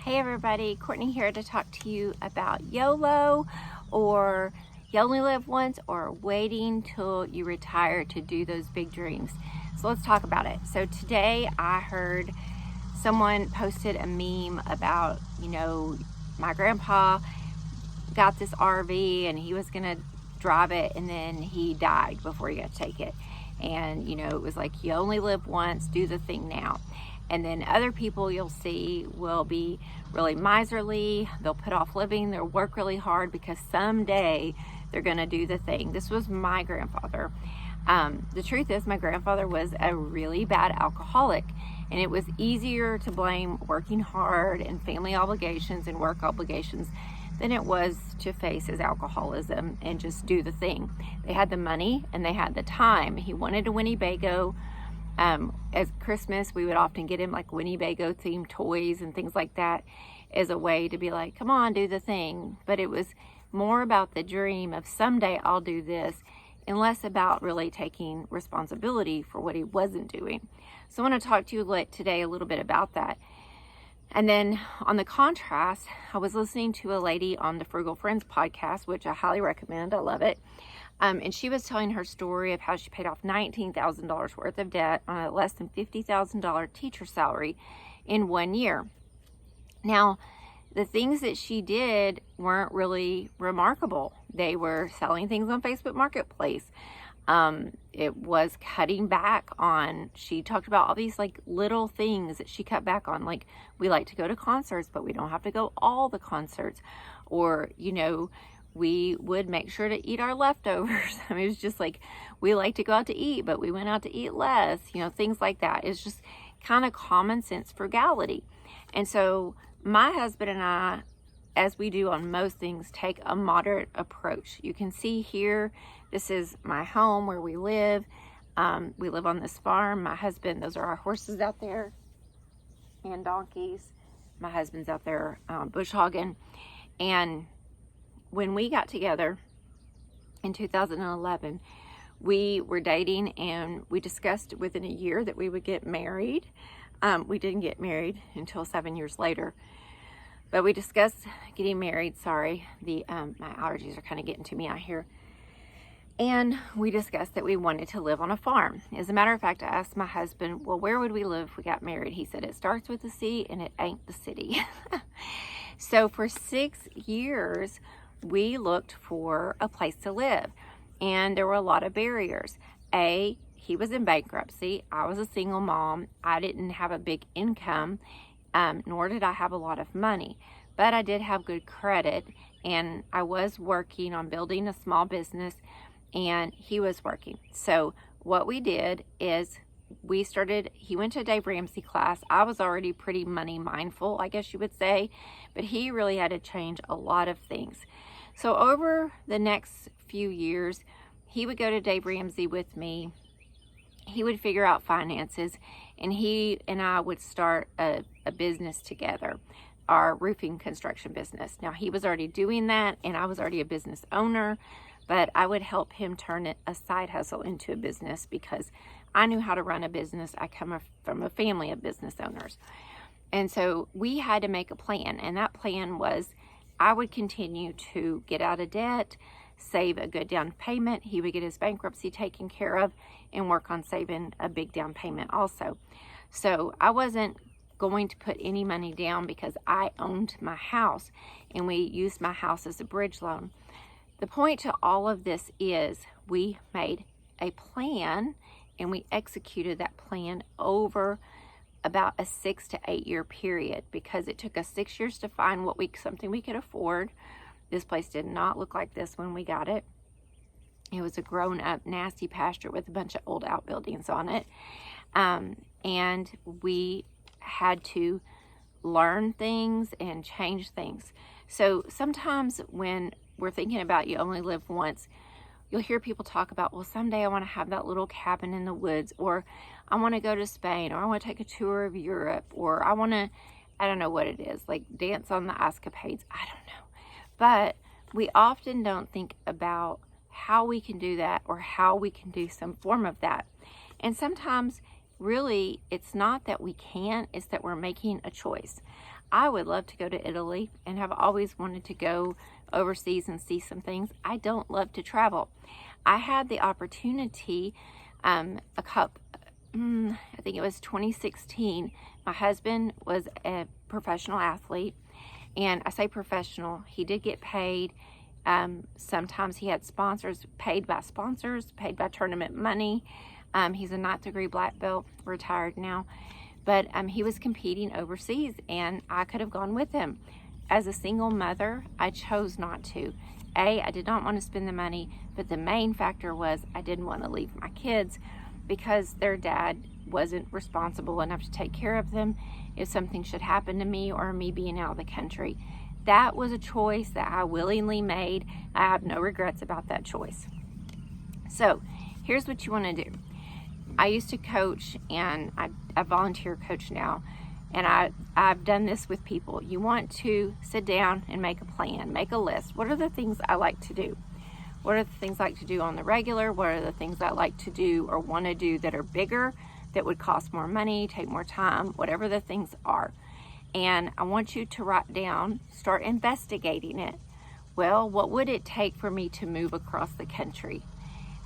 Hey everybody, Courtney here to talk to you about YOLO, or you only live once, or waiting till you retire to do those big dreams. So let's talk about it. So today I heard someone posted a meme about, my grandpa got this RV and he was gonna drive it and then he died before he got to take it. And it was like, you only live once, do the thing now. And then other people you'll see will be really miserly. They'll put off living. They'll work really hard because someday they're going to do the thing. This was my grandfather. The truth is, my grandfather was a really bad alcoholic, and it was easier to blame working hard and family obligations and work obligations than it was to face his alcoholism and just do the thing. They had the money and they had the time. He wanted a Winnebago. As Christmas, we would often get him like Winnebago themed toys and things like that as a way to be like, come on, do the thing. But it was more about the dream of someday I'll do this, and less about really taking responsibility for what he wasn't doing. So I want to talk to you today a little bit about that. And then on the contrast, I was listening to a lady on the Frugal Friends podcast, which I highly recommend. I love it. And she was telling her story of how she paid off $19,000 worth of debt on a less than $50,000 teacher salary in 1 year. Now, the things that she did weren't really remarkable. They were selling things on Facebook Marketplace. It was cutting back on, she talked about all these like little things that she cut back on. Like, we like to go to concerts, but we don't have to go all the concerts. Or, we would make sure to eat our leftovers. I mean, it was just like, we like to go out to eat, but we went out to eat less, things like that. It's just kind of common sense frugality. And so my husband and I, as we do on most things, take a moderate approach. You can see here, this is my home where we live. We live on this farm. My husband, those are our horses out there and donkeys. My husband's out there bush hogging. And when we got together in 2011, we were dating and we discussed within a year that we would get married. We didn't get married until 7 years later, but we discussed getting married. Sorry, my allergies are kind of getting to me out here. And we discussed that we wanted to live on a farm. As a matter of fact, I asked my husband, well, where would we live if we got married? He said, it starts with the sea and it ain't the city. So for 6 years, we looked for a place to live, and there were a lot of barriers. He was in bankruptcy. I was a single mom. I didn't have a big income, nor did I have a lot of money, but I did have good credit, and I was working on building a small business, and he was working. So what we did is he went to a Dave Ramsey class. I was already pretty money mindful, I guess you would say, but he really had to change a lot of things. So over the next few years, he would go to Dave Ramsey with me. He would figure out finances, and he and I would start a business together, our roofing construction business. Now, he was already doing that, and I was already a business owner, but I would help him turn it a side hustle into a business because I knew how to run a business. I come from a family of business owners. And so we had to make a plan, and that plan was I would continue to get out of debt, save a good down payment. He would get his bankruptcy taken care of and work on saving a big down payment also. So I wasn't going to put any money down because I owned my house, and we used my house as a bridge loan. The point to all of this is we made a plan, and we executed that plan over about a 6 to 8 year period, because it took us 6 years to find something we could afford. This place did not look like this when we got it. It was a grown up nasty pasture with a bunch of old outbuildings on it. And we had to learn things and change things. So sometimes when we're thinking about you only live once, you'll hear people talk about, well, someday I want to have that little cabin in the woods, or I want to go to Spain, or I want to take a tour of Europe, or I don't know what it is, like dance on the escapades. I don't know. But we often don't think about how we can do that, or how we can do some form of that. And sometimes really, it's not that we can't, it's that we're making a choice. I would love to go to Italy and have always wanted to go overseas and see some things. I don't love to travel. I had the opportunity I think it was 2016. My husband was a professional athlete, and I say professional, he did get paid. Sometimes he had sponsors, paid by tournament money. He's a 9th degree black belt, retired now, but he was competing overseas, and I could have gone with him. As a single mother, I chose not to. I did not want to spend the money, but the main factor was I didn't want to leave my kids because their dad wasn't responsible enough to take care of them if something should happen to me or me being out of the country. That was a choice that I willingly made. I have no regrets about that choice. So here's what you want to do. I used to coach, and I volunteer coach now, and I've done this with people. You want to sit down and make a plan, make a list. What are the things I like to do? What are the things I like to do on the regular? What are the things I like to do or want to do that are bigger, that would cost more money, take more time, whatever the things are. And I want you to write down, start investigating it. Well, what would it take for me to move across the country?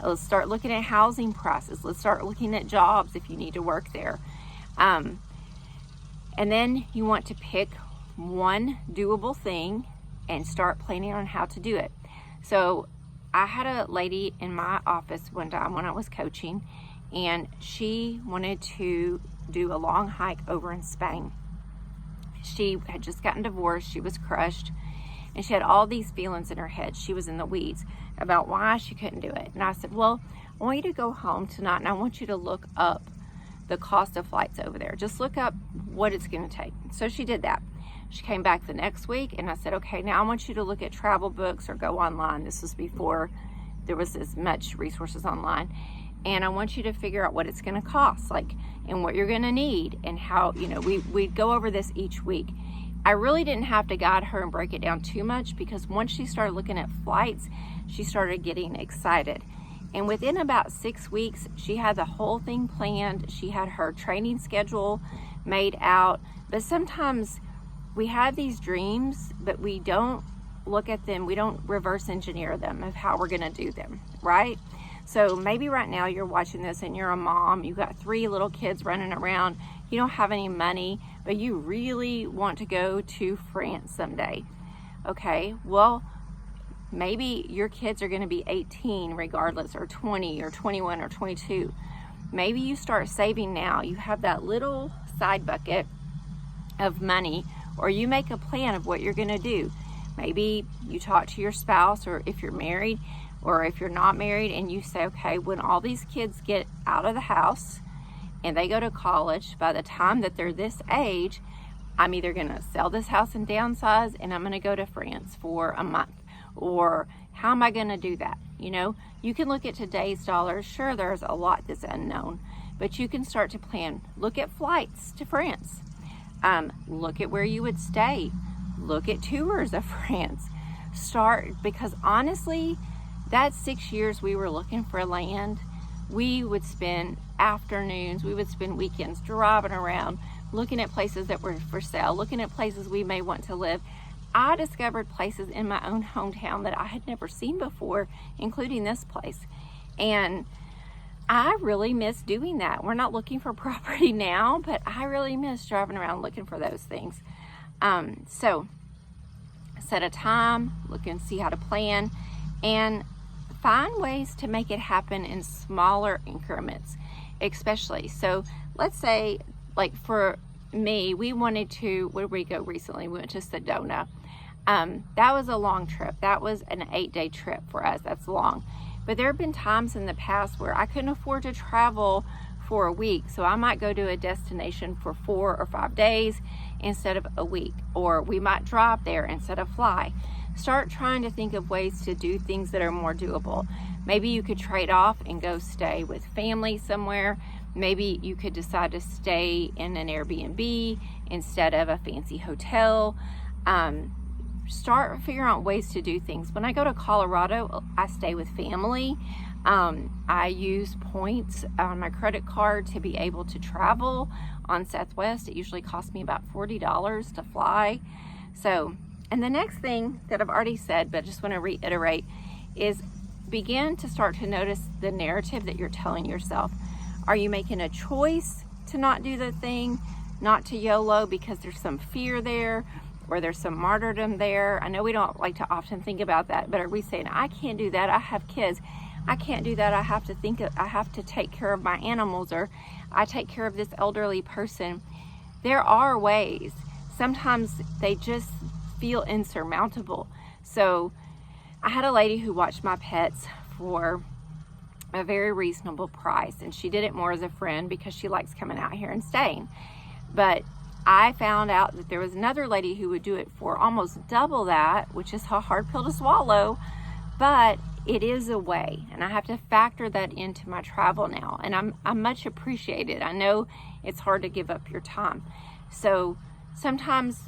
Let's start looking at housing prices. Let's start looking at jobs if you need to work there. And then you want to pick one doable thing and start planning on how to do it. So I had a lady in my office one time when I was coaching, and she wanted to do a long hike over in Spain. She had just gotten divorced. She was crushed, and she had all these feelings in her head. She was in the weeds about why she couldn't do it. And I said, well, I want you to go home tonight, and I want you to look up the cost of flights over there. Just look up what it's going to take. So she did that. She came back the next week, and I said, okay, now I want you to look at travel books or go online. This was before there was as much resources online. And I want you to figure out what it's going to cost, like, and what you're going to need, and how, we'd go over this each week. I really didn't have to guide her and break it down too much, because once she started looking at flights, she started getting excited. And within about 6 weeks, she had the whole thing planned. She had her training schedule made out. But sometimes we have these dreams, but we don't look at them. We don't reverse engineer them of how we're going to do them, right? So maybe right now you're watching this and you're a mom. You've got 3 little kids running around. You don't have any money, but you really want to go to France someday. Okay, well, maybe your kids are going to be 18 regardless, or 20 or 21 or 22. Maybe you start saving now. You have that little side bucket of money, or you make a plan of what you're going to do. Maybe you talk to your spouse, or if you're married, or if you're not married, and you say, okay, when all these kids get out of the house and they go to college, by the time that they're this age, I'm either going to sell this house and downsize, and I'm going to go to France for a month. Or how am I going to do that? You can look at today's dollars. Sure, there's a lot that's unknown, but you can start to plan. Look at flights to France. Look at where you would stay. Look at tours of France. Because honestly, that 6 years we were looking for land, we would spend afternoons, we would spend weekends driving around, looking at places that were for sale, looking at places we may want to live. I discovered places in my own hometown that I had never seen before, including this place. And I really miss doing that. We're not looking for property now, but I really miss driving around looking for those things. So set a time, look and see how to plan, and find ways to make it happen in smaller increments, especially. So let's say, like for me, we wanted to, where did we go recently? We went to Sedona. That was a long trip. That was an 8-day trip for us. That's long. But there have been times in the past where I couldn't afford to travel for a week. So I might go to a destination for 4 or 5 days instead of a week. Or we might drive there instead of fly. Start trying to think of ways to do things that are more doable. Maybe you could trade off and go stay with family somewhere. Maybe you could decide to stay in an Airbnb instead of a fancy hotel. Start figuring out ways to do things. When I go to Colorado, I stay with family. I use points on my credit card to be able to travel on Southwest. It usually costs me about $40 to fly. So, and the next thing that I've already said, but I just want to reiterate, is begin to start to notice the narrative that you're telling yourself. Are you making a choice to not do the thing, not to YOLO because there's some fear there, or there's some martyrdom there? I know we don't like to often think about that, but are we saying, I can't do that, I have kids, I can't do that, I have to take care of my animals, or I take care of this elderly person? There are ways. Sometimes they just feel insurmountable. So I had a lady who watched my pets for a very reasonable price, and she did it more as a friend because she likes coming out here and staying. But I found out that there was another lady who would do it for almost double that, which is a hard pill to swallow, but it is a way, and I have to factor that into my travel now, and I'm much appreciated. I know it's hard to give up your time. So sometimes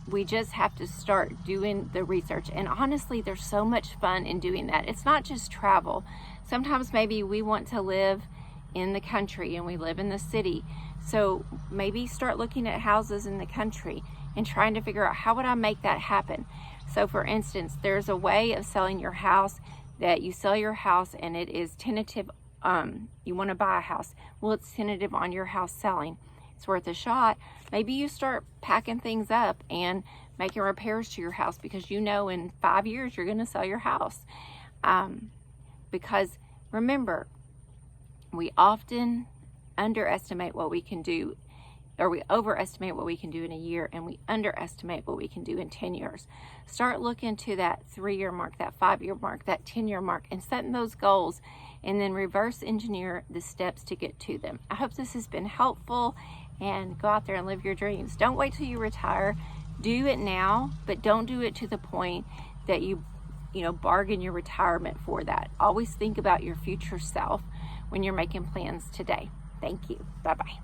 we just have to start doing the research, and honestly, there's so much fun in doing that. It's not just travel. Sometimes maybe we want to live in the country and we live in the city. So maybe start looking at houses in the country and trying to figure out, how would I make that happen? So for instance, there's a way of selling your house that you sell your house and it is tentative. You want to buy a house. Well, it's tentative on your house selling. It's worth a shot. Maybe you start packing things up and making repairs to your house because you know in 5 years you're going to sell your house. Because remember, we often underestimate what we can do, or we overestimate what we can do in a year, and we underestimate what we can do in 10 years. Start looking to that 3-year mark, that 5-year mark, that 10-year mark, and setting those goals, and then reverse engineer the steps to get to them. I hope this has been helpful, and go out there and live your dreams. Don't wait till you retire. Do it now, but don't do it to the point that you bargain your retirement for that. Always think about your future self when you're making plans today. Thank you. Bye-bye.